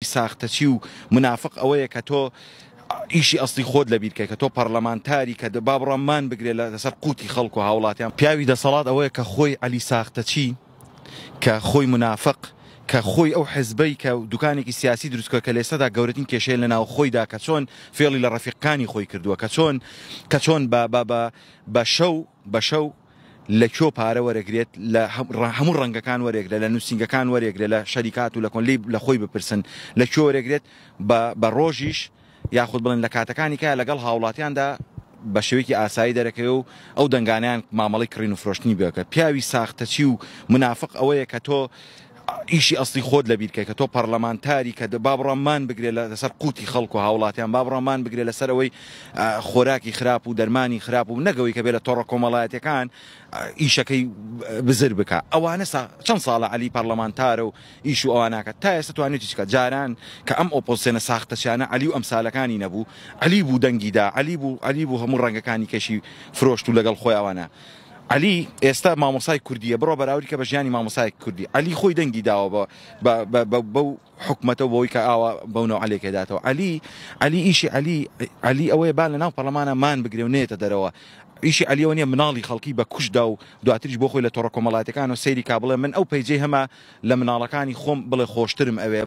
ساختەچی و منافق ئەوەیە کە تۆ ئیشی ئەسڵی خۆت لەبیرکەی کە تۆ پەرلەمانتاری کە با بڕەمان بگرێت لەسەر قوتی خەڵک و هاوڵاتیان. پیاوی دەسەڵات ئەوەیە کە خۆی عەلی ساختەچی کە خۆی منافق کە خۆی ئەو حزبەی کە دوکانێکی سیاسی دروستکە کە لێسەدا گەورەترین کێشەیە لە ناو خۆیدا کە چۆن فێڵی لە ڕەفیقەکانی خۆی کردووە کە چۆن بە شەو لە کۆ پارە وەرەگرێت لە هەموو ڕەنگەکان وەرەگرێت لە نووسنگەکان وەرەگرێت لە شەریکات و لە کۆنلی لە خۆی بپرسن لە کۆ وەرەگرێت بە ڕۆژیش یاخود بڵێن لە کاتەکانی کە لەگەڵ هاوڵاتیاندا بە شێوەیەکی ئاسایی دەرەکەوێ و ئەو دەنگانیان مامەڵی کڕین و فرۆشتنی بکە. پیاوی ساختەچی و منافق ئەوەیە کە تۆ ئیشی ئەسڵی خۆت لەبیرکەی کە تۆ پەرلەمانتاری کە با بڕەمان بگرێت لەسەر قوتی خەڵک و هاوڵاتیان با بڕەمان بگرێت لەسەر ئەوەی خۆراکی خراپ و دەرمانی خراپ و نەگەوەی کە بێت لە تۆڕە کۆمەڵایەتەکان ئیشەکەی بزر بکە. ئەوانە چەند ساڵە عەلی پەرلەمانتارە و ئیش و ئەواناکە تا ئێستا توانێتی چکە جاران کە ئەم ئۆپۆزیسیۆنە ساختەچیانە عەلی و ئەمسالەکانی نەبوو، عەلی بوو دەنگیدا، عەلی بوو هەموو ڕەنگەکانی کەشی فرۆشت و لەگەڵ خۆی ئەوانە. عەلی ئێستا مامۆسای کوردیە بڕۆ بەراوری کە بە ژیانی مامۆسای کوردی. عەلی خۆی دەنگی داوە بەو حکومەتە بۆی کە ئاوا بەونەوە عەلێکێداتەوە. عەلی ئیشی عەلی ئەوەیە با لە ناو پەرلەمانە مان بگرێ و نێتە دەرەوە. ئیشی عەلیەوە نییە مناڵی خەڵکی بە کوشدا و دواتریش بۆ خۆی لە تۆڕە کۆمەڵایەتەکان و سەیری کا بڵێ من ئەو پەیجەی هەمە لە مناڵەکانی خۆم بڵێ خۆشترم ئەوێ.